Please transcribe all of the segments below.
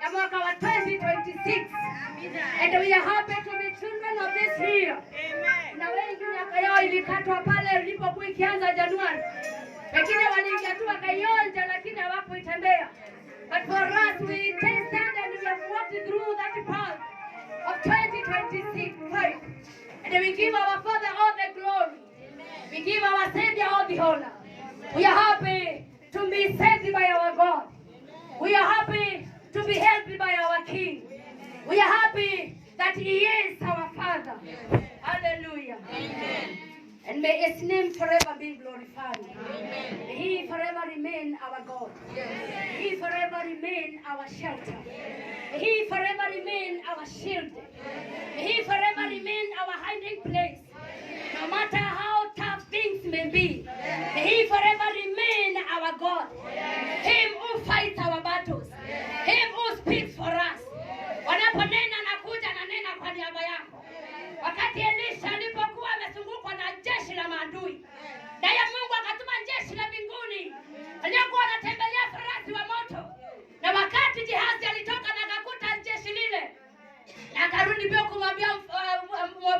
ya mwaka wa 2026. And we are happy to be children of this year. Na wengi miaka yao ilikatwa pale ilipokuwa ikianza Januari. Lakini waliingia tu wakaionja lakini hawakuitembea. But for us we tasted and we have walked through that path of 2026. Right? And we give our Father all the glory. We give our Savior all the honor. We are happy to be saved by our God. We are happy to be helped by our King. We are happy that He is our Father. Hallelujah. Amen. And may His name forever be glorified. Amen. May He forever remain our God. Yes. May He forever remain our shelter. Yes. May He forever remain our shield. Yes. May He forever remain our hiding place. Yes. No matter how tough things may be, yes. May He forever remain our God. Yes. Him who fights our battles. Yes. Him who speaks for us. Wanaponena na kuja na nena kwa niaba yako. Wakati Elisha alipokuwa amezungukwa na jeshi la maadui, naye Mungu akatuma jeshi la mbinguni aliyokuwa anatembelea farasi wa moto. Na wakati Gehazi alitoka na akakuta jeshi lile, na akarudi pia kumwambia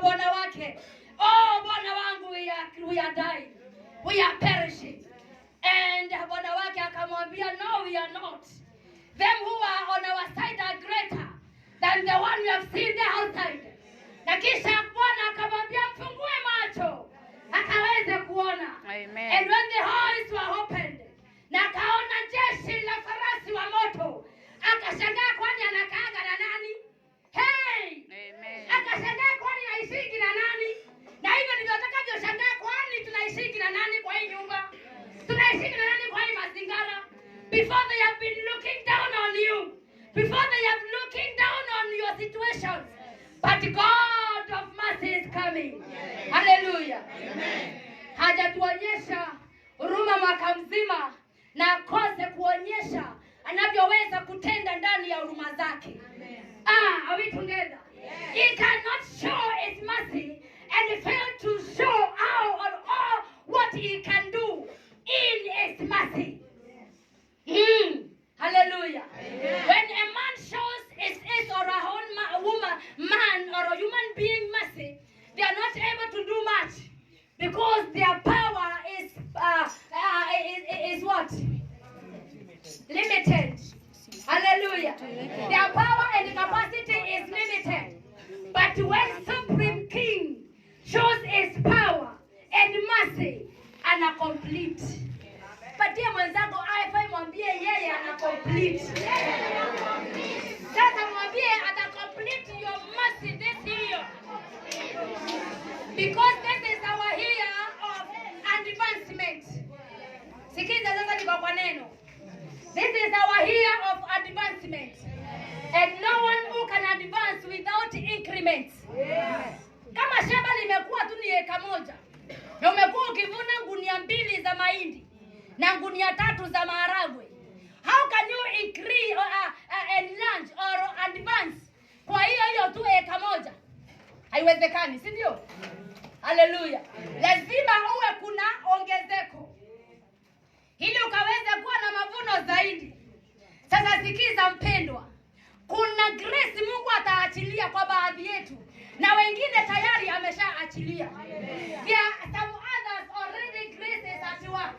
bwana wake, oh bwana wangu, we are dying, we are perishing. And bwana wake akamwambia, no, we are not. Them who are on our side are greater than the one we have seen there outside. Na kisha Bwana akamwambia mfungue macho akaweze kuona. Amen. And when the eyes were opened, na kaona jeshi la farasi wa moto, akashangaa kwani anakaaga na nani? Hey! Amen. Akashangaa kwani haishiki na nani? Na hivyo ndivyo atakavyoshangaa kwani tunaishiki na nani kwa hii nyumba? Tunaishiki na nani kwa hii mazingara? Before they have been looking down on you, before they have looking down on your situations, but God of mercy is coming. Amen. Hallelujah. Amen. Hajatuonyesha huruma mwaka mzima na akose kuonyesha anavyoweza kutenda ndani ya huruma zake. Are we together? Yes. He cannot show His mercy and fail to show how or all what He can do in His mercy. Hallelujah. Amen. When a man shows his or a man or a human being mercy, they are not able to do much because their power is what? Limited. Hallelujah. Their power and capacity is limited. But when Supreme King shows His power and mercy, ana complete. Patia mwenzako haifai mwambie yeye ana complete. Sasa mwambie ata complete your mercy this year. Because this is our year of advancement. Sikiza sasa ni kwa neno. This is our year of advancement. And no one who can advance without increments. Kama shamba limekuwa tu ni eka moja, na umekuwa ukivuna gunia 2 za mahindi na gunia 3 za maharagwe, how can you increase enlarge or advance kwa hiyo tu eka moja? Haiwezekani, si ndio? Hallelujah. Lazima uwe kuna ongezeko ili ukaweze kuwa na mavuno zaidi. Sasa sikiza mpendwa, kuna grace Mungu ataachilia kwa baadhi yetu na wengine tayari ameshaachilia. There are some others already grace is at work.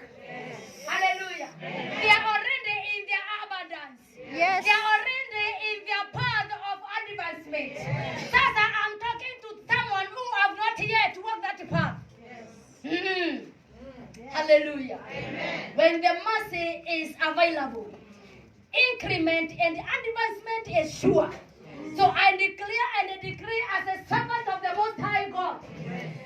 Hallelujah. They are already in their abundance. Yes. They are already in their path of advancement. Sasa I'm talking to someone who have not yet walked that path. Hallelujah. Amen. When the mercy is available, increment and advancement is sure. So I declare and decree as a servant of the Most High God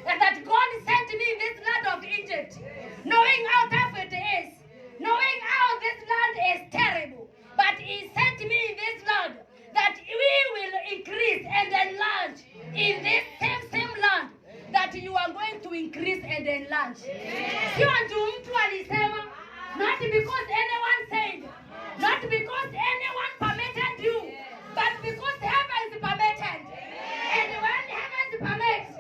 that God sent me this land of Egypt, knowing how tough it is, knowing how this land is terrible, but He sent me in this land that we will increase and enlarge in this same land, that you are going to increase and enlarge. Sio mtu alisema, not because anyone said, not because anyone permitted you, but because heaven is permitted. And when heaven permits,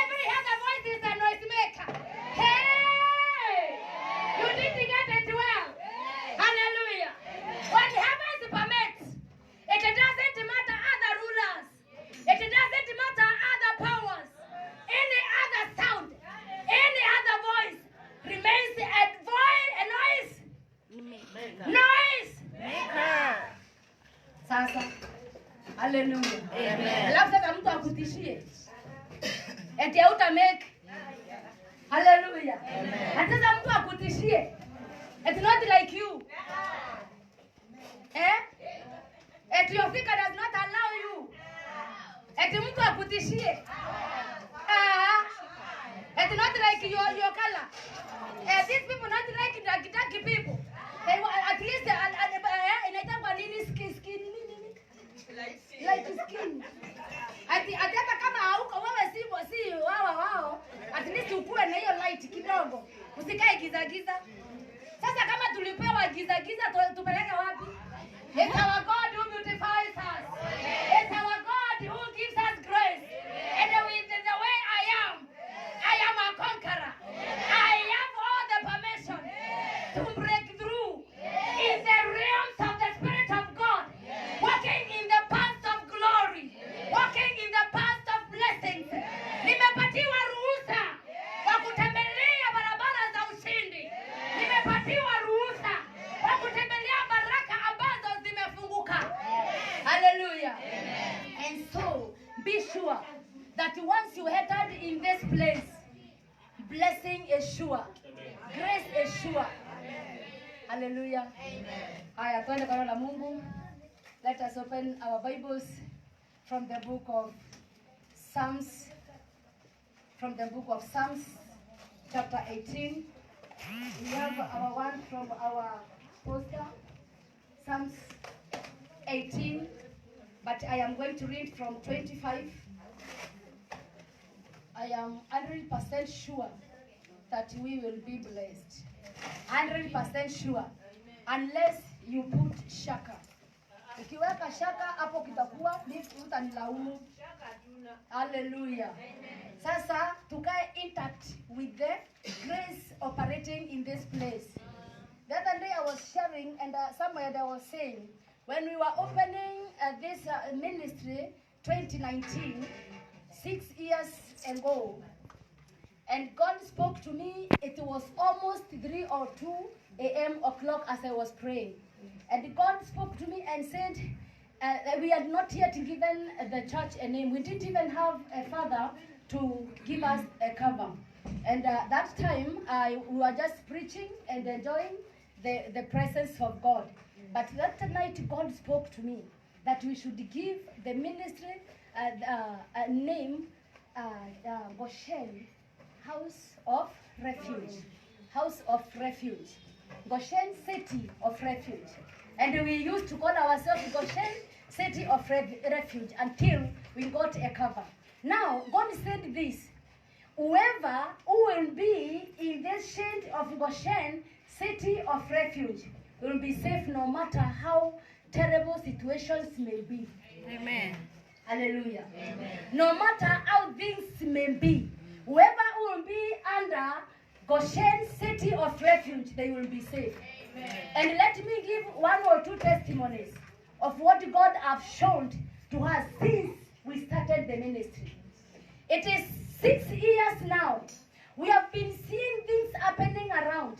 every other voice is a noise maker. Hey! You didn't get it well. sasa. Hallelujah. Amen. Alafu sasa mtu akutishie. Eti hauta make. Hallelujah. Amen. Sasa mtu akutishie. It's not like you. Eti your figure does not allow you. Eti mtu akutishie. It's not like your color. These people not like dark people. They at least inaitwa nini skin nini? Like skin. Hata kama hauko wewe si wao. At least ukue na hiyo light kidogo. Usikae giza. Sasa kama tulipewa giza tupeleke wapi? It's our God who beautifies us. It's our God who gives us grace. And with the way I am a conqueror. I have all the permission to break through in the realms of the Spirit of God. Walking in the path of glory. Walking in the path of blessings. Nimepatiwa ruhusa wa kutembelea barabara za ushindi. Nimepatiwa ruhusa wa kutembelea baraka ambazo zimefunguka. Hallelujah. And so, be sure that once you entered in this place, blessing is sure. Grace is sure. Hallelujah. Haya, twende kwa neno la Mungu. Let us open our Bibles from the book of Psalms. From the book of Psalms, chapter 18. We have our one from our poster, Psalms 18, but I am going to read from 25. I am 100% sure that we will be blessed. 100% sure. Unless you put shaka. Ukiweka shaka hapo kitakuwa utanilaumu. Hallelujah. Sasa tukae intact with the grace operating in this place. The other day I was sharing and somewhere I was saying when we were opening this ministry 2019, 6 years ago, and God spoke to me. It was almost 3 or 2 a.m. o'clock as I was praying, and God spoke to me and said we had not yet given the church a name. We didn't even have a father to give us a cover, and that time we were just preaching and enjoying the presence of God. But that night God spoke to me that we should give the ministry a name, Goshen, House of Refuge. House of Refuge. Goshen City of Refuge. And we used to call ourselves Goshen City of Refuge until we got a cover. Now, God said this: whoever who will be in this shade of Goshen City of Refuge will be safe no matter how terrible situations may be. Amen. Hallelujah. Amen. No matter how things may be, whoever will be under Goshen City of Refuge, they will be safe. Amen. And let me give 1 or 2 testimonies of what God has shown to us since we started the ministry. It is 6 years now. We have been seeing things happening around.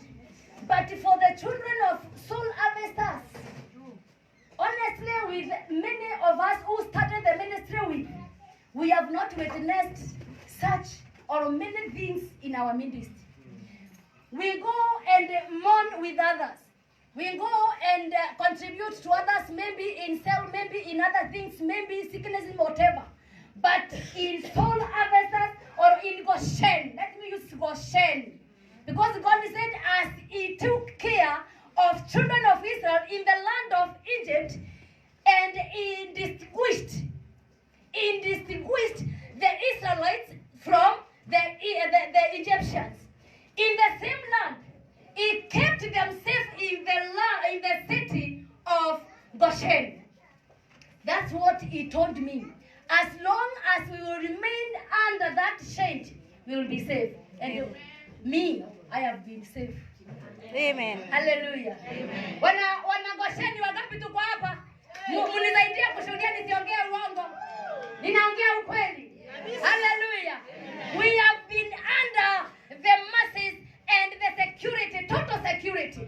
But for the children of soul harvesters, honestly, with many of us who started the ministry with, we have not witnessed such or many things in our ministry. We go and mourn with others. We go and contribute to others, maybe in cell, maybe in other things, maybe sickness, whatever. But in soul harvesters or in Goshen, let me use Goshen. Because God said as He took care of children of Israel in the land of Egypt, and He distinguished the Israelites from the Egyptians. In the same land, He kept them safe in the city of Goshen. That's what He told me. As long as we will remain under that shade, we will be safe. And me, I have been safe. Amen. Hallelujah. Amen. Wana Gosheni wangapi tuko hapa? Mnisaidia kushuhudia nisiongee uongo. Ninaongea ukweli. Hallelujah. We have been under the masses and the security, total security.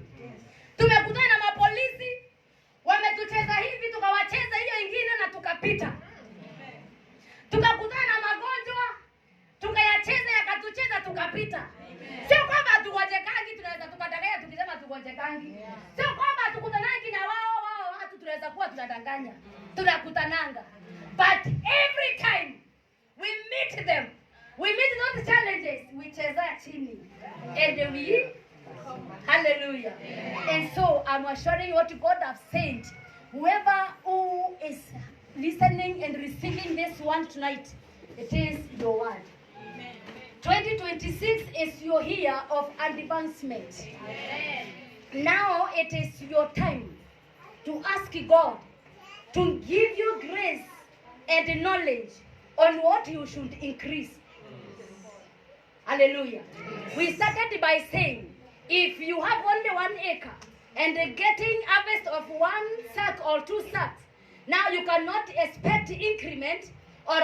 Tumekutana na mapolisi, wametucheza hivi tukawacheza hiyo tunadanganya. Tunakutananga. But every time we meet them, we meet those challenges, we cheza chini. And we, hallelujah. And so I'm assuring you what God has said. Whoever who is listening and receiving this one tonight, it is your word. 2026 is your year of advancement. Now it is your time to ask God to give you grace and knowledge on what you should increase. Hallelujah. We started by saying, if you have only 1 acre and getting harvest of 1 sack or 2 sacks, now you cannot expect increment or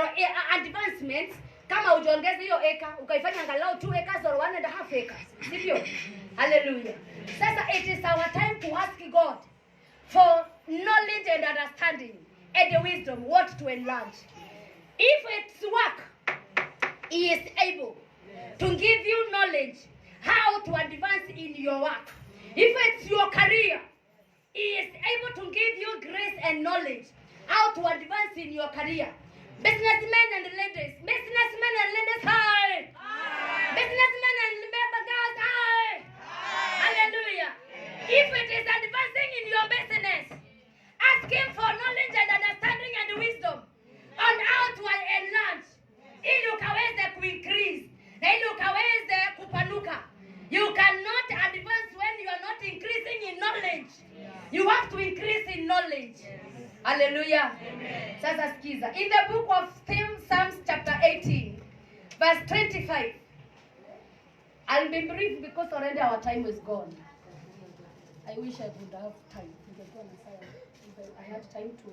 advancement kama ujiongeze hiyo eka ukaifanya angalau 2 acres or 1.5 acres. Sivyo? Hallelujah. Sasa it is our time to ask God for knowledge and understanding and the wisdom what to enlarge. If it's work, He is able to give you knowledge how to advance in your work. If it's your career, He is able to give you grace and knowledge how to advance in your career. Businessmen and ladies, hi! Businessmen and member girls, hi! Hallelujah. If it is advancing in your business, ask Him for knowledge and understanding and wisdom on how to enlarge. Ili ukaweze kuincrease na ili ukaweze kupanuka. You cannot advance when you are not increasing in knowledge. You have to increase in knowledge. Hallelujah. Amen. Sasa sikiza. In the book of Psalms chapter 18, verse 25. I'll be brief because already our time is gone. I wish I would have time. I had time to.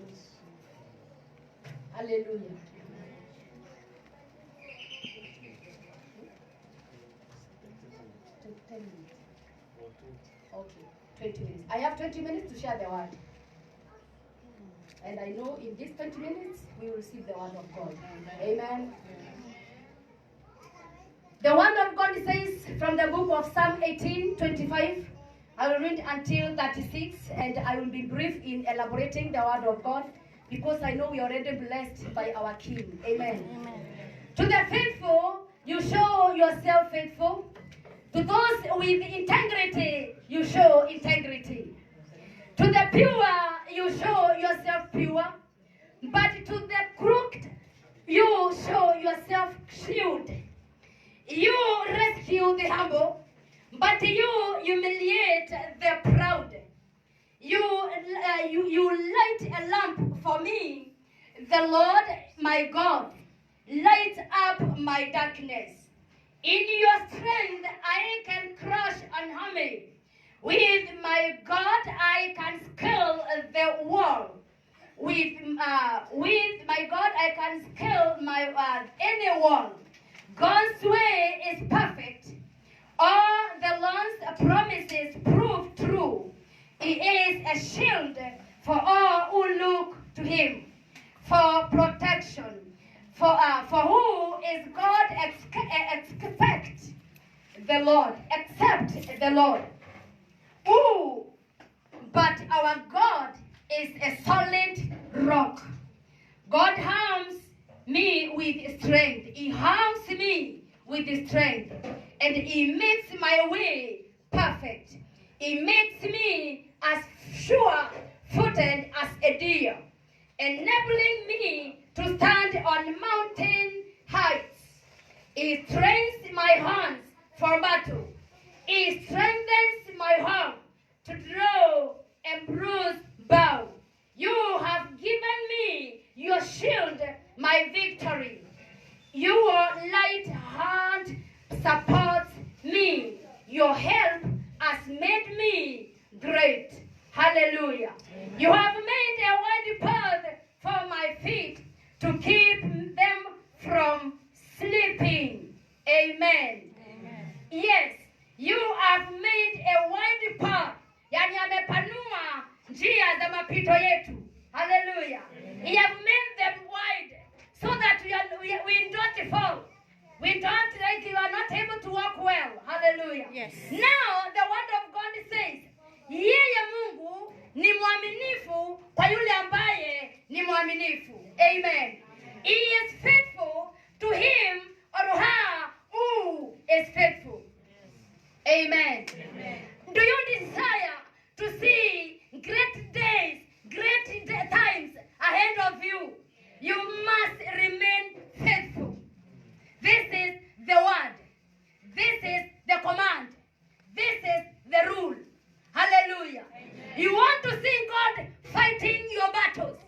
Hallelujah. Okay, 20 minutes. I have 20 minutes to share the word. And I know in these 20 minutes, we will receive the word of God. Amen. The word of God says from the book of Psalm 18, 25. I will read until 36, and I will be brief in elaborating the word of God because I know we are already blessed by our King. Amen. Amen. To the faithful, you show yourself faithful. To those with integrity, you show integrity. To the pure, you show yourself pure. But to the crooked, you show yourself shrewd. You rescue the humble, but you humiliate the proud. You light a lamp for me. The Lord, my God, light up my darkness. In your strength, I can crush an army. With my God, I can scale the wall. With my God, I can scale any wall. God's way is perfect. All the Lord's promises prove true. He is a shield for all who look to Him for protection. For who is God except the Lord? Except the Lord. Who? But our God is a solid rock. God arms me with strength. He arms me with strength. And He makes my way perfect. He makes me as sure-footed as a deer, enabling me to stand on mountain heights. He trains my hands for battle. He strengthens my arm to draw a bruised bow. You have given me your shield, my victory. Your light hand supports me. Your help has made me great. Hallelujah. Amen. You have made a wide path for my feet to keep them from sleeping. Amen. Amen. Yes, you have made a wide path. Yani amepanua njia za mapito yetu. Hallelujah. Amen. He have made them wide so that we don't fall. We don't, like, you are not able to walk well. Hallelujah. Yes. Now the word of God says, yeye Mungu ni mwaminifu kwa yule ambaye mwaminifu. Amen. He is faithful to him or her who is faithful. Amen. Amen. Do you desire to see great days, great times ahead of you? You must remain faithful. This is the word. This is the command. This is the rule. Hallelujah. Amen. You want to see God fighting your battles,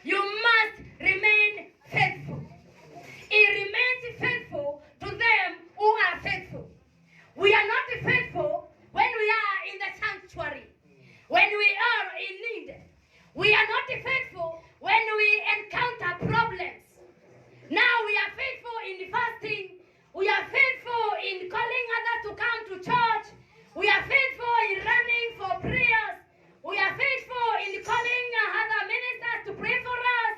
you must remain faithful. He remains faithful to them who are faithful. We are not faithful when we are in the sanctuary, when we are in need. We are not faithful when we encounter problems. Now we are faithful in fasting. We are faithful in calling others to come to church. We are faithful in running for prayers. We are faithful in calling other ministers to pray for us.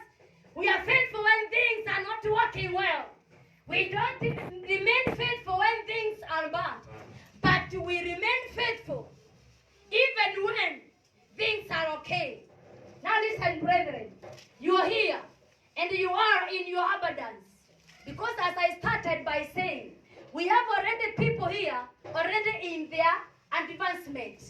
We are faithful when things are not working well. We don't remain faithful when things are bad. But we remain faithful even when things are okay. Now listen, brethren. You are here and you are in your abundance. Because as I started by saying, we have already people here already in their advancement.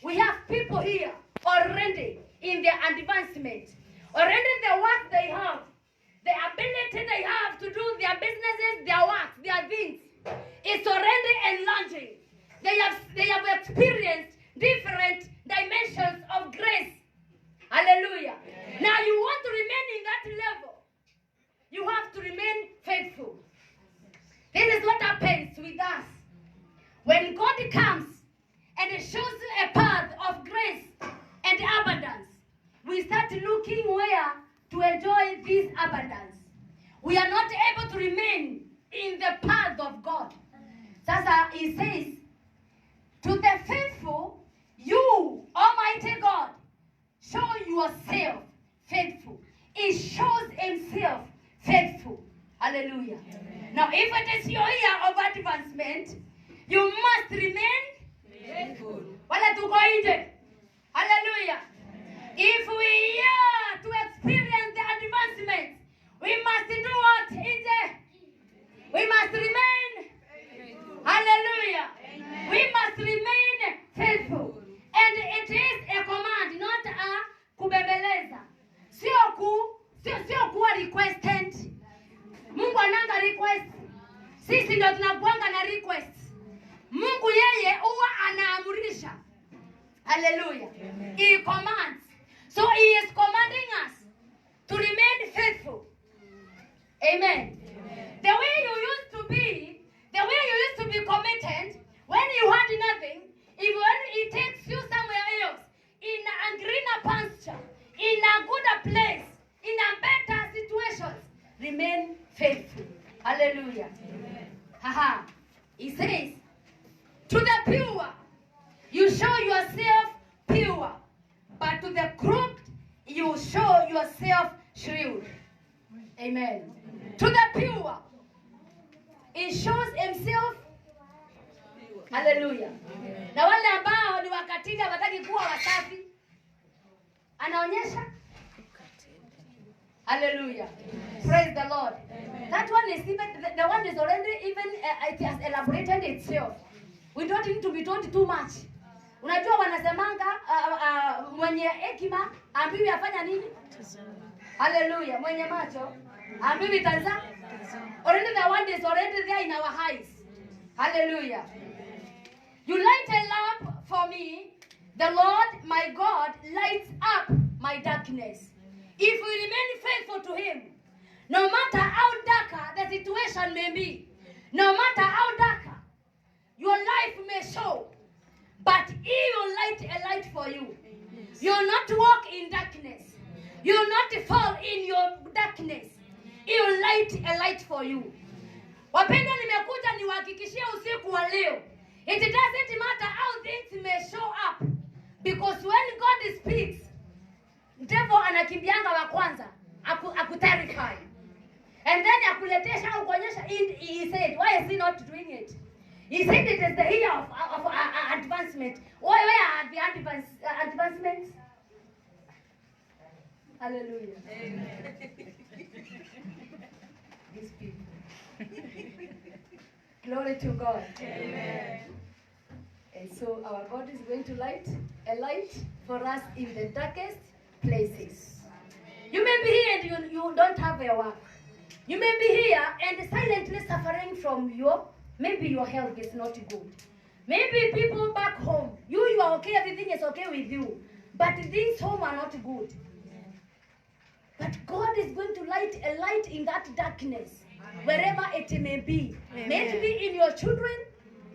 We have people here already in their advancement. Already the work they have, the ability they have to do their businesses, their work, their things, is already enlarging. They have experienced different dimensions of grace. Hallelujah. Amen. Now you want to remain in that level. You have to remain faithful. This is what happens with us. When God comes and shows a path of grace and abundance, we start looking where to enjoy this abundance. We are not able to remain in the path of God. Sasa he says, to the faithful, you, Almighty God, show yourself faithful. He shows himself faithful. Hallelujah. Amen. Now, if it is your year of advancement, you must remain faithful. Wala tuko nje. Hallelujah. Amen. If we are to experience the advancement, we must do what? Nje. We must remain faithful. Hallelujah. Amen. We must remain faithful. And it is a command, not a kubembeleza. Sio kuwa requested. Mungu ananga request. Sisi ndio tunakuanga na request. Mungu yeye huwa anaamurisha. Hallelujah. Amen. He commands. So he is commanding us to remain faithful. Amen. Amen. The way you used to be, the way you used to be committed, when you had nothing, even when he takes you somewhere else, in a greener pasture, in a good place, in a better situation, remain faithful. Hallelujah. Amen. He says, to the pure, you show yourself pure, but to the crooked, you show yourself shrewd. Amen. Amen. To the pure, he shows himself. Hallelujah. Amen. Na wale ambao ni wakatili hawataki kuwa wasafi, anaonyesha. Hallelujah. Amen. Praise the Lord. Amen. That one is even, the one is already even, it has elaborated itself. We don't need to be told too much. Unajua wanasemanga mwenye hekima ambiwi afanya nini? Hallelujah. Mwenye macho ambiwi tazama. Already the one is already there in our eyes. Hallelujah. You light a lamp for me. The Lord my God lights up my darkness. If we remain faithful to him, no matter how darker the situation may be, no matter how darker your life may show, but he will light a light for you. You will not walk in darkness. You will not fall in your darkness. He will light a light for you. Wapenda, nimekuja niwahakikishie usiku wa leo. It doesn't matter how things may show up, because when God speaks, devil anakimbianga wa kwanza akuterify, and then akuletesha au kuonyesha. He said, why is he not doing it? He said it is the year of advancement. Where are the advancements? Hallelujah. Amen. These people. Glory to God. Amen. And so our God is going to light a light for us in the darkest places. You may be here and you don't have your work. You may be here and silently suffering from maybe your health is not good. Maybe people back home, you are okay, everything is okay with you. But things home are not good. But God is going to light a light in that darkness, wherever it may be. Amen. May it be in your children,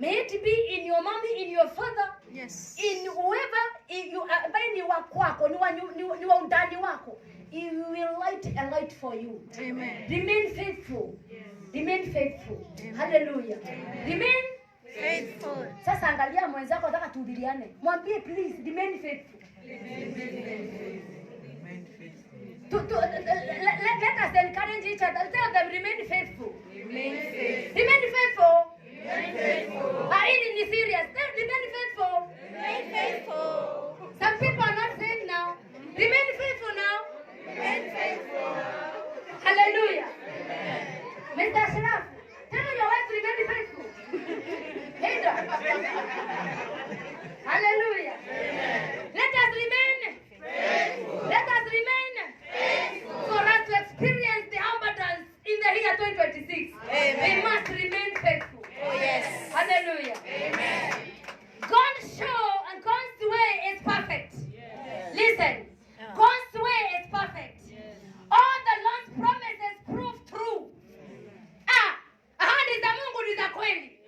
may it be in your mommy, in your father, yes, in whoever you are, ni wako, ni wa undani wako. He will light a light for you. Amen. Remain faithful. Yes. Remain faithful. Amen. Hallelujah. Amen. Remain faithful. Sasa angalia mwenzako nataka tuhubiriane. Mwambie please remain faithful. Let us encourage each other. Tell them remain faithful. Remain faithful. Remain faithful. Remain faithful. It is serious. Remain faithful. Remain faithful. Some people are not saying now. Remain faithful now. Remain faithful. Hallelujah. Amen. Mr. Ashraf, tell your wife to remain faithful. Hater. Hallelujah. Amen. Let us remain faithful. Let us remain faithful. For us to experience the abundance in the year 2026. Amen. We must remain faithful. Oh, yes. Hallelujah. Amen. God's show and God's way is perfect. Yes. Listen. God's way is perfect. Yes. All the Lord's promises prove true. Ahadi za Mungu ni za kweli.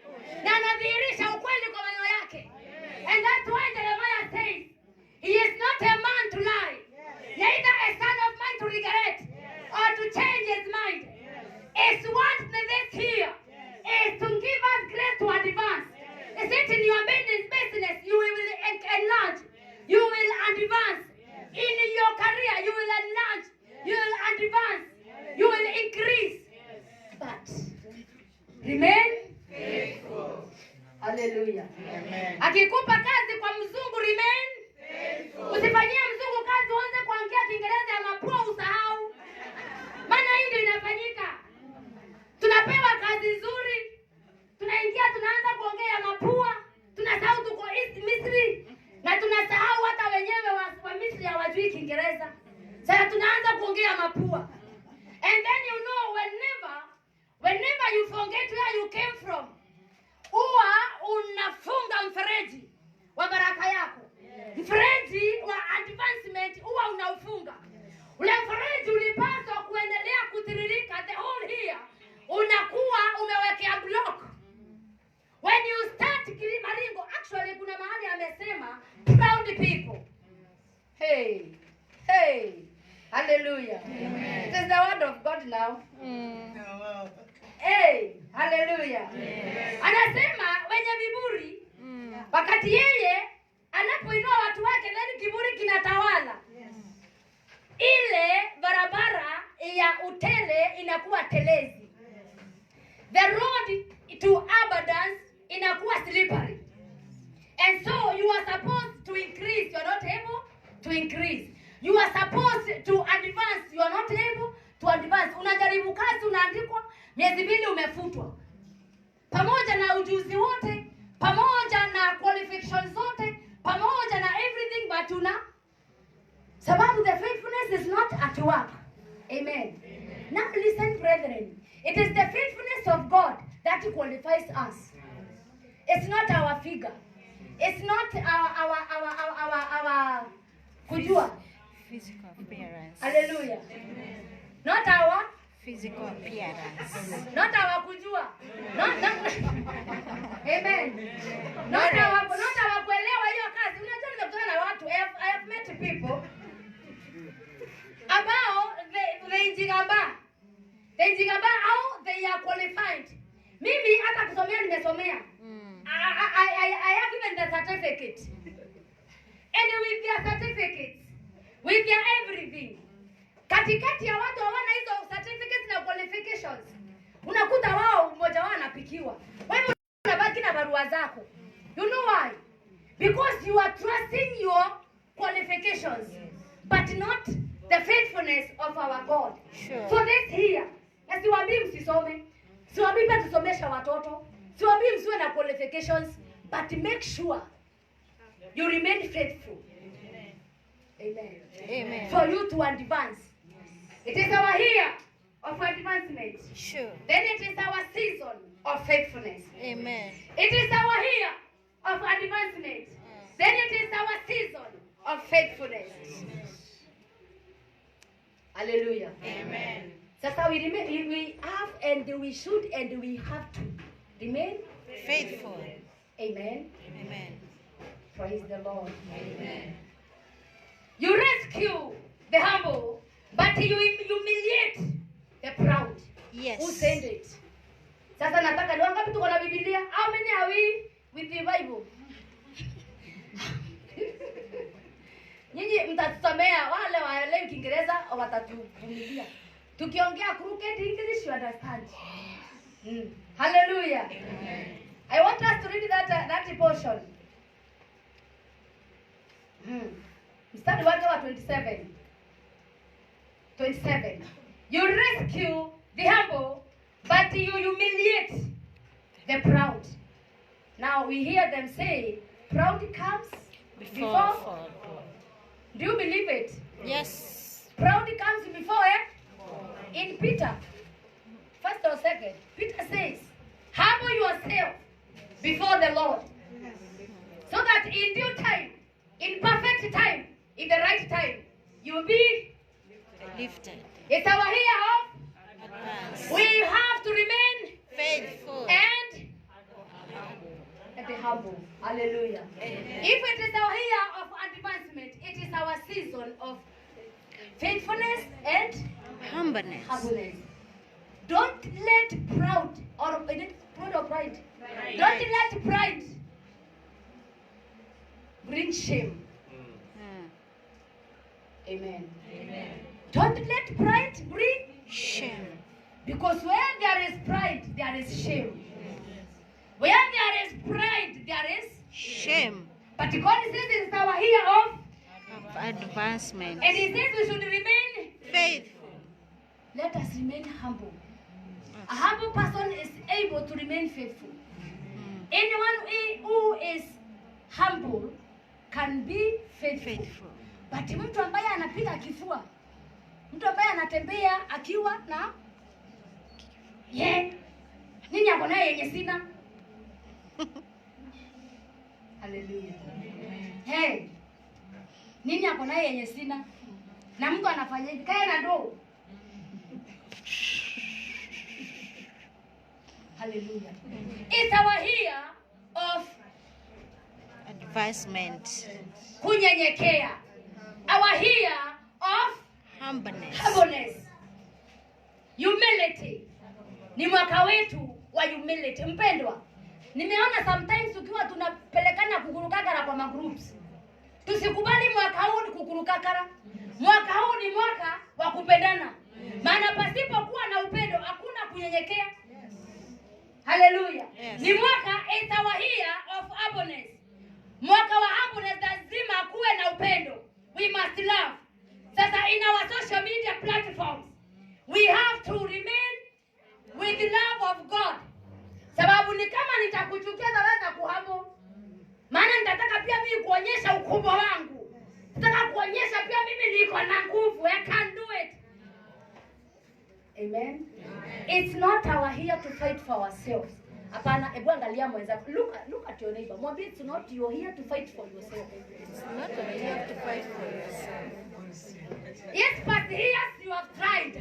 Na anadhihirisha ukweli kwa maneno yake. And that's why Jeremiah says, he is not a man to lie, neither a son of man to regret, or to change his mind. It's what this here is to give us grace to advance. Is it in your business you will enlarge, you will advance. In your career, you will enlarge, you will advance, you will increase. But remain faithful. Hallelujah. Amen. Akikupa kazi kwa mzungu, remain faithful. Usifanyie mzungu kazi uanze kuongea Kiingereza ya mapua usahau. Maana hii ndio inafanyika. Tunapewa kazi nzuri, tunaingia tunaanza kuongea mapua, tunasahau tuko East Misri. Na tunasahau hata wenyewe wa Misri hawajui Kiingereza. Sasa tunaanza kuongea mapua. And then you know whenever you forget where you came from, huwa unafunga mfereji wa baraka yako. Mfereji wa advancement huwa unaufunga. Ule mfereji ulipaswa kuendelea kutiririka the whole year, unakuwa umewekea block. When you start Kilimaringo, actually kuna mahali amesema proud people. Hey. Hallelujah. Amen. It is the word of God now. Hey, hallelujah. Amen. Anasema wenye viburi, wakati yeye anapoinua watu wake, then kiburi kinatawala. Yes. Ile barabara ya utele inakuwa telezi. The road to abundance inakuwa slippery. And so you are supposed to increase, you are not able to increase. You are supposed to advance, you are not able to advance. Unajaribu kazi, unaandikwa miezi 2 umefutwa. Pamoja na ujuzi wote, pamoja na qualifications zote, pamoja na everything, but sababu the faithfulness is not at work. Amen. Amen. Now listen, brethren. It is the faithfulness of God that qualifies us. It's not our figure. It's not our kujua. Physical appearance. Hallelujah. Amen. Not our physical appearance. Not our kujua. Not Amen. Not our kuelewa hiyo kazi. Unajua nimekutana na watu. I have met people ambao they jigamba au they are qualified. Mimi hata kusomea nimesomea. I have even the certificate. And with their certificates, with their everything, katikati ya watu hawana hizo certificates na qualifications, unakuta wao mmoja wao anapikiwa. Wewe unabaki na barua zako. You know why? Because you are trusting your qualifications. but not the faithfulness of our God. Sure. So this here, na siwaambii msisome, siwaambii pia tusomesha watoto, siwaambii msiwe na qualifications, but make sure you remain faithful. Amen. Amen. For you to advance. It is our year of advancement. Sure. Then it is our season of faithfulness. Amen. It is our year of advancement. Then it is our season of faithfulness. Hallelujah. Amen. Sasa we have and we should and we have to remain Faithful. Amen. Amen. Praise the Lord. Amen. You rescue the humble, but you humiliate the proud. Yes. Who said it? Sasa nataka ni wangapi tuko na Biblia? How many are we with the Bible? Nyinyi mtatusomea, wale waelewi Kiingereza watatuvumilia. Tukiongea crooked English you understand. Hallelujah. Amen. I want us to read that portion. Mstari wake wa 27. 27. You rescue the humble, but you humiliate the proud. Now we hear them say, proud comes before. Fall. Do you believe it? Yes. Proud comes before In Peter, first or second, Peter says, humble yourself before the Lord, so that in due time, in perfect time, in the right time, you will be Lifted. It's our year of Advance. we have to remain Faithful. and be humble. Hallelujah. Amen. If it is our year of advancement, it is our season of faithfulness and Humbleness. humbleness. Don't let proud or pride or pride. Pride. Don't let pride bring shame. Amen. Amen. Don't let pride bring Shame. because where there is pride, there is shame. Where there is pride, there is Shame. but God says it's our year of Advancement. and He says we should remain. Faithful. Let us remain humble. A humble person is able to remain faithful. Anyone who is humble can be faithful. Faithful. But mtu ambaye anapiga kifua, mtu ambaye anatembea akiwa na nini ako naye yenye sina. Hallelujah. Hey, nini ako naye yenye sina? Na mtu anafanya hivi, kaya na ndoo. Hallelujah. It's our year of Advancement. kunyenyekea. Our year of Humbleness. humbleness. Humility. Ni mwaka wetu wa humility. Mpendwa, nimeona sometimes ukiwa tunapelekana kukurukakara kwa magroups. Tusikubali mwaka huu ni kukurukakara. Mwaka huu ni mwaka wa kupendana. Maana pasipokuwa na upendo hakuna kunyenyekea. Hallelujah. Yes. Ni mwaka is our year of humbleness. Mwaka wa humbleness lazima kuwe na upendo. We must love. Sasa in our social media platforms, we have to remain with the love of God. Sababu ni kama nitakuchukia zaweza kuhamo. Maana nitataka pia mimi kuonyesha ukubwa wangu. Nataka kuonyesha pia mimi niko na nguvu. I can do it. Amen. It's not our here to fight for ourselves. Hapana, hebu angalia mwenzako. Look at your neighbor. Mwambie it's not you're here to fight for yourself. It's not that you have to fight for yourself. Yes, but here you have tried.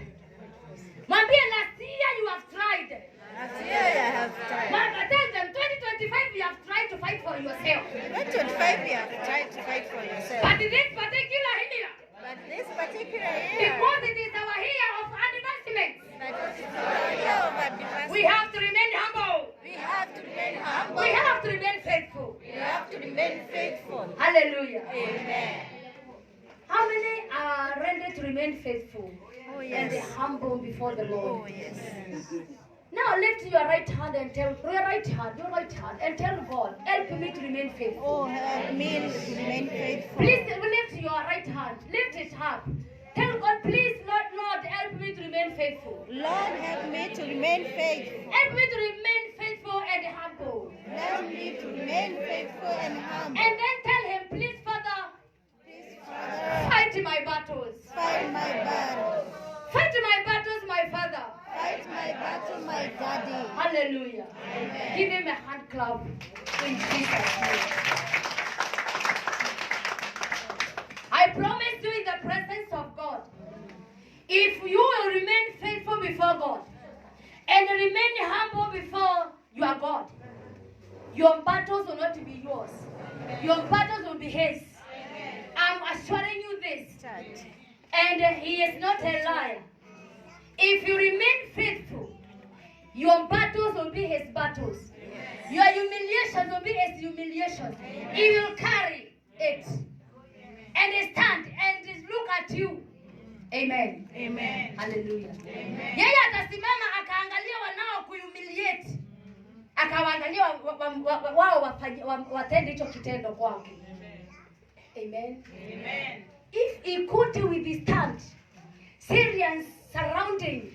Mwambie last year you have tried. Last year I have tried. But tell them 2025 you have tried to fight for yourself. 2025 you have tried to fight for yourself. But this particular year, But this particular year, because it is our year of advancement, that is our year of advancement, we have to remain humble. we have to remain humble. We have to remain faithful. We have to remain faithful. Hallelujah. Amen. How many are ready to remain faithful Oh and yes. humble before the Lord? Oh yes. Now lift your right hand and tell your right hand and tell God, help me to remain faithful. Oh, help me to remain faithful. Please lift your right hand. Lift it up. Tell God, please, Lord, help me to remain faithful. Lord, help me to remain faithful. Help me to remain faithful and humble. Help me to remain faithful and humble. And then tell him, please, Father, Please, Father, fight my battles. fight my battle. Fight my battles, my Father. Fight my battle, my daddy. Hallelujah. Amen. Give him a hand clap in Jesus' name. I promise you in the presence of God, if you will remain faithful before God and remain humble before your God, your battles will not be yours. Your battles will be his. I'm assuring you this. Church. And he is not a liar. If you remain faithful, your battles will be his battles. Your humiliations will be his humiliations. He will carry it. And stand and look at you. Amen. Amen. Hallelujah. Amen. Yeye atasimama akaangalia wanao kuhumiliate. Akawaangalia wao watende hicho kitendo kwake. Amen. Amen. If he could withstand Syrians surrounding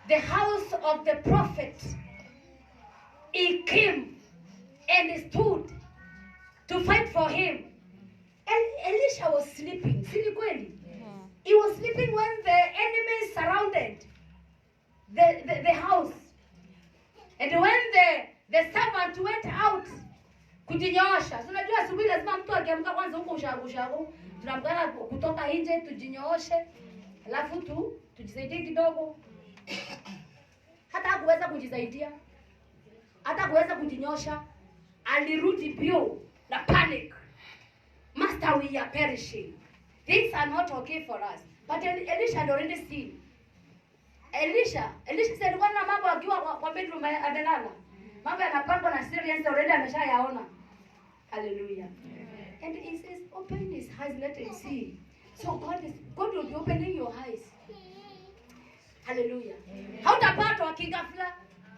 the house of the prophet, he came and stood to fight for him. And Elisha was sleeping. See kweli? He was sleeping when the enemy surrounded the house. And when the servant went out kujinyoosha. So unajua asubuhi lazima mtu akiamka kwanza huko ushago. Tunamkana kutoka nje tujinyooshe. Alafu tujisaidie kidogo. Hata hakuweza kujisaidia. Hata kuweza kujinyosha. Alirudi bio na panic. Master, we are perishing. Things are not okay for us. But Elisha had already seen. Elisha said, "Kwa mambo akiwa kwa bedroom amelala. Mambo yanapangwa na Syrians already ameshayaona." Hallelujah. And he says, "Open his eyes, let him see." So God will be opening your eyes. Hallelujah. Hautapatwa kingafla.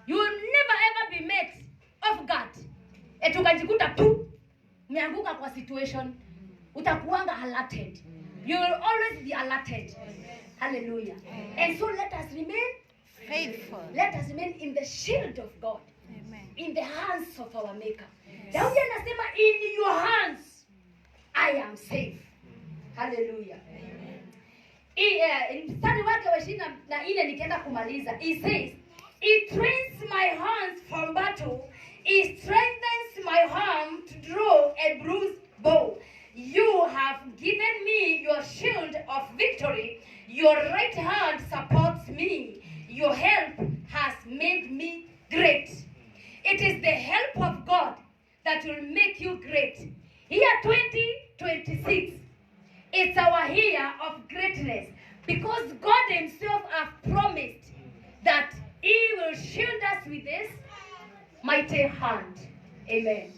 You will never ever be met off guard. Etukajikuta tu umeanguka kwa situation. Utakuanga alerted. You will always be alerted. Hallelujah. And so let us remain Faithful. Let us remain in the shield of God. Amen. In the hands of our Maker. Daudi anasema, in your hands I am safe. Hallelujah. Mstari wake wa 24 nikienda kumaliza. He says, he trains my hands for battle. He strengthens my arm to draw a bruised bow. You have given me your shield of victory. Your right hand supports me. Your help has made me great. It is the help of God that will make you great. Year 2026, it's our year of greatness because God himself has promised that he will shield us with his mighty hand. Amen.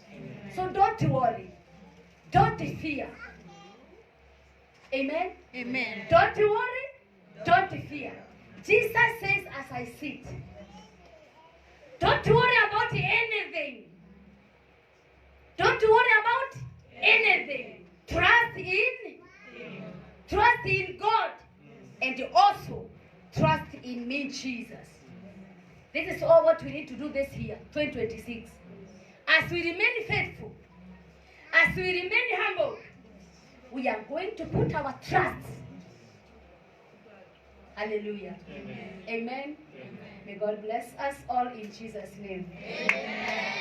So don't worry. Don't fear. Amen. Amen. Don't worry. Don't fear. Jesus says, as I sit, don't worry about anything. Don't worry about anything. Trust in God, and also trust in me, Jesus. This is all what we need to do this year, 2026. As we remain faithful, as we remain humble, we are going to put our trust. Hallelujah. Amen. Amen. Amen. May God bless us all in Jesus' name. Amen.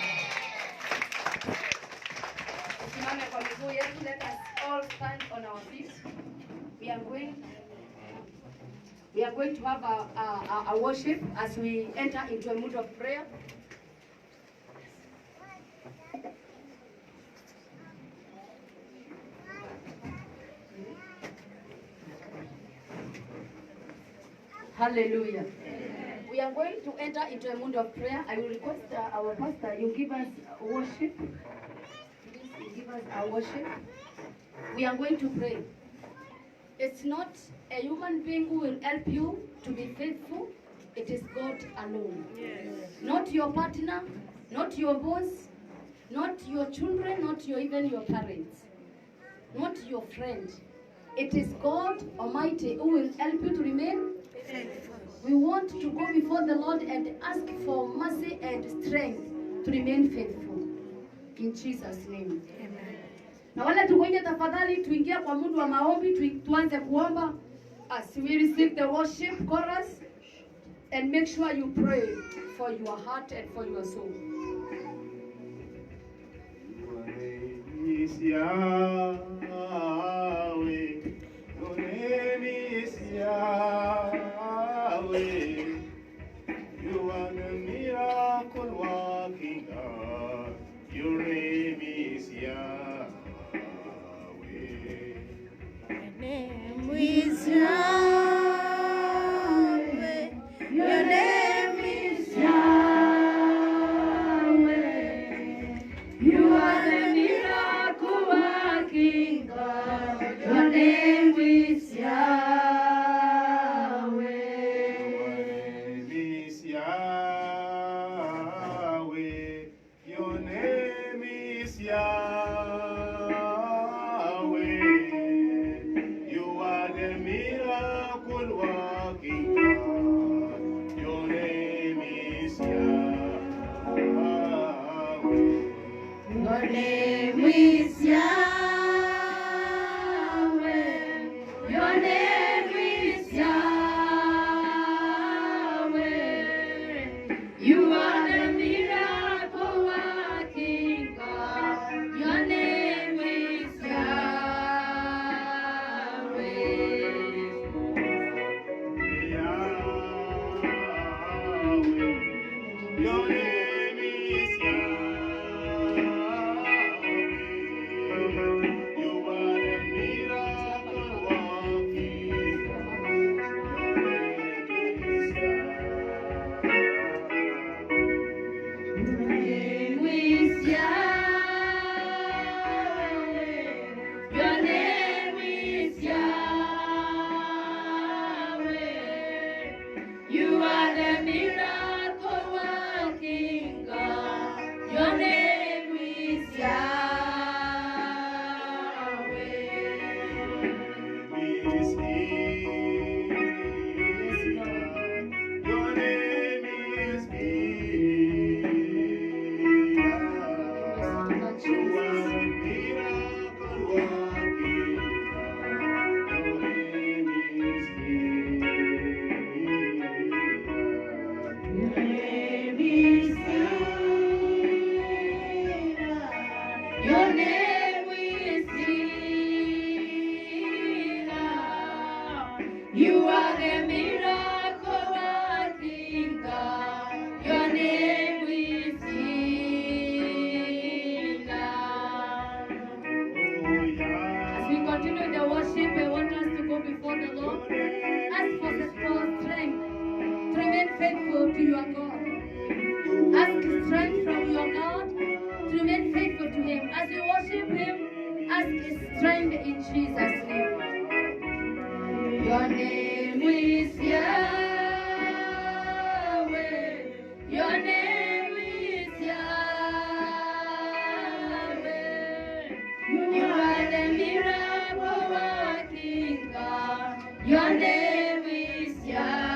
Simame kwa miguu yetu. Let us all stand on our feet. We are going to have a worship as we enter into a mood of prayer. Hallelujah. We are going to enter into a mood of prayer. I will request our pastor, you give us worship. Please give us our worship. We are going to pray. It's not a human being who will help you to be faithful. It is God alone. Yes. Not your partner, not your boss, not your children, not even your parents, not your friend. It is God Almighty who will help you to remain Faithful. We want to go before the Lord and ask for mercy and strength to remain faithful. In Jesus' name. Amen. Na wale tuko nje, tafadhali tuingie kwa mundu wa maombi, tuanze kuomba as we receive the worship chorus, and make sure you pray for your heart and for your soul. Your name is Yahweh. You are the miracle working God. Your name is Yahweh. Your name is Yahweh. Your name is Yahweh. You are the miracle working God. Your name is Yahweh. Your name is Yahweh. You are the miracle working God. Your name is Yahweh. Your name is Yahweh. Your name is Yahweh. You are the miracle working God. Your name is Yahweh. Your name is Yahweh. You are the miracle working God. Your name is Yahweh. Your name is Yahweh. You are the miracle working God. Your name is Your name is You are the miracle working God. Your name is As we continue the worship, I want us to go before the Lord. Ask for strength to remain faithful to your God. Ask strength from your God to remain faithful to Him. As you worship Him, ask strength in Jesus' name. Your name is Yahweh. Your name is Yahweh. You are the miracle working God. Your name is Yahweh.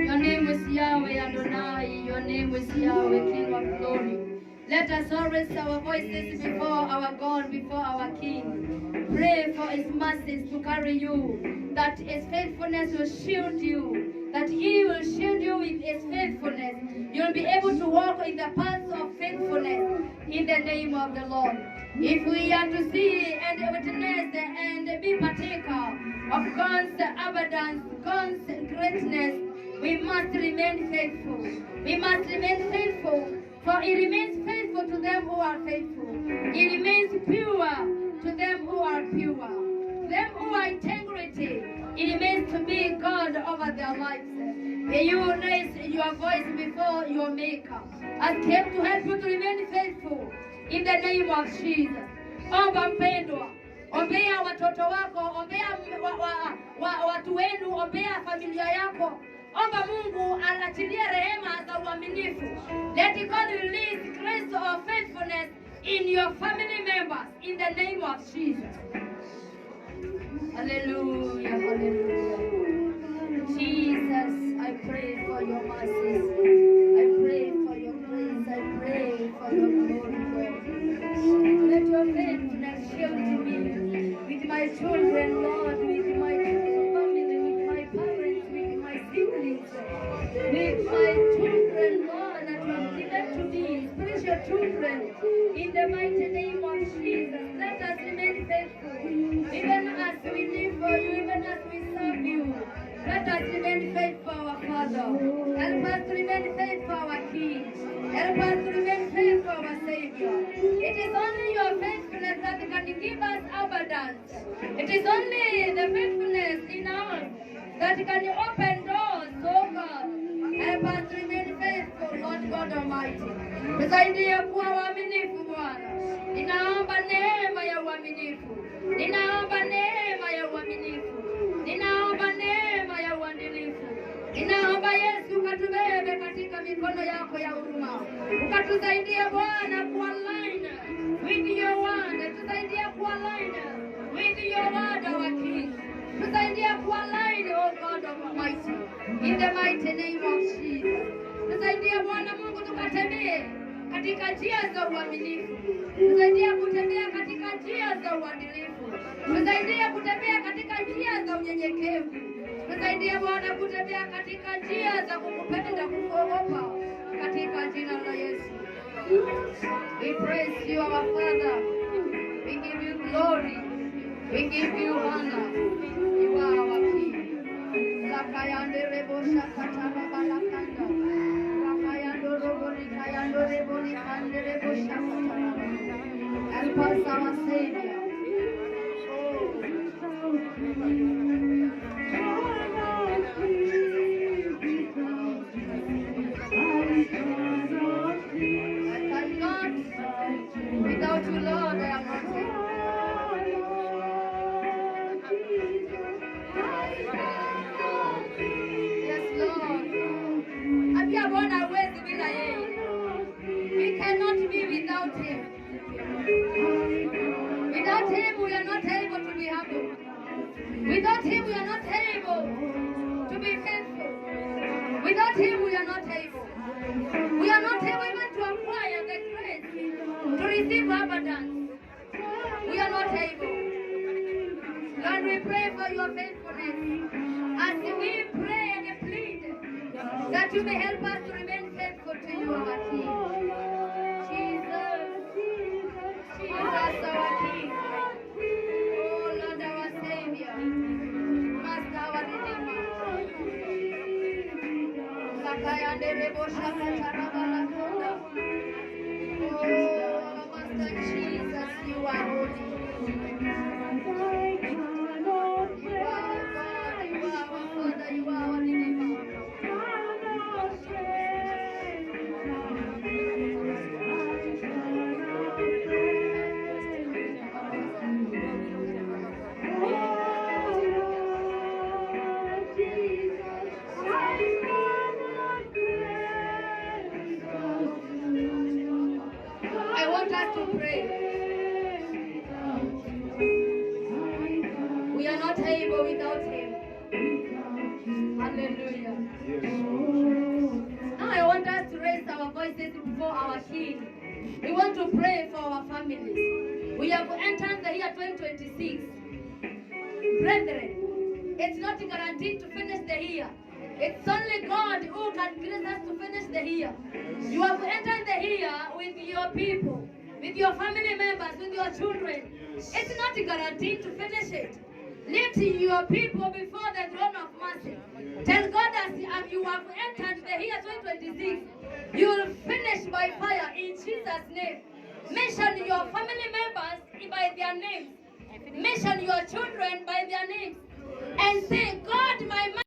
Your name is Yahweh Adonai. Your name is Yahweh King of glory. Let us all raise our voices before our God, before our King. Pray for His mercies to carry you, that His faithfulness will shield you, that He will shield you with His faithfulness. You'll be able to walk in the paths of faithfulness in the name of the Lord. If we are to see and witness and be partaker of God's abundance, God's greatness, we must remain faithful. We must remain faithful, for He remains faithful to them who are faithful. He remains pure to them who are pure. To them who are integrity, He remains to be God over their lives. May you raise your voice before your Maker. Ask Him to help you to remain faithful in the name of Jesus. Omba mpendwa, ombea watoto wako, ombea watu wenu, ombea familia yako. Omba Mungu anachilie rehema za uaminifu. Let God release grace of faithfulness in your family members. in the name of Jesus. Hallelujah, hallelujah. Jesus, I pray for your mercy. I pray for your grace. I pray for your glory, Lord. Let your faithfulness shield me with my children, Lord, with my family, with my parents, with my siblings, with my children, Lord, that you have given to me, spiritual children, in the mighty name of Jesus. Let us remain faithful, even as we live for you, even as we serve you. Let us remain faithful, our Father. Help us to remain faithful, our King. Help us to remain faithful, our Savior. It is only your faithfulness that can give us abundance. It is only the faithfulness in us that can open doors, oh God. Help us to remain faithful, Lord God Almighty. Tusaidie kuwa waaminifu, Bwana. Ninaomba neema ya uaminifu. Ninaomba neema ya uaminifu. Ninaomba neema ya uadilifu. Ninaomba Yesu ukatubebe katika mikono yako ya huruma. Ukatusaidie Bwana kualign with your word. Tusaidie kualign with your word, our King. Tusaidie kualign, oh God Almighty, in the mighty name of Jesus. Tusaidie Bwana Mungu tukatembee katika njia za uaminifu. Tusaidie kutembea katika njia za uadilifu. Tusaidie kutembea katika njia za unyenyekevu. Tusaidie Bwana kutembea katika njia za kukupenda, kukuogopa, katika jina la Yesu. We praise you, our Father. We give you glory. We give you honor. You are our King. Lakayande rebo shakatara balakanda. Lakayando robo likayando rebo likande rebo shakatara. Help us, our Savior. Without you, Lord, I am nothing. Yes, Lord. Abia Bwana hawezi bila yeye. We cannot be without him. Without him, we are not able to be humble. Without him, we are not able to be faithful. Without him, we are not able. We are not able even to acquire the grace to receive abundance. We are not able. Lord, we pray for your faithfulness. As we pray and plead that you may help us to remain faithful to you, our King. Jesus, our King. Oh Lord, our Savior. Master, our Redeemer. Sakayande rebo shakatara balakunda. Oh, Master Jesus, you are holy. You are our God, you are our Father, you are our Redeemer. I want us to pray. We are not able without him. Hallelujah. Now I want us to raise our voices before our King. We want to pray for our families. We have entered the year 2026. Brethren, it's not guaranteed to finish the year. It's only God who can grace us to finish the year. You have entered the year with your people, with your family members, with your children. It's not guaranteed to finish it. Lift your people before the throne of mercy. Tell God that as you have entered the year 2026, you will finish by fire in Jesus' name. Mention your family members by their names. Mention your children by their names. And say, God, my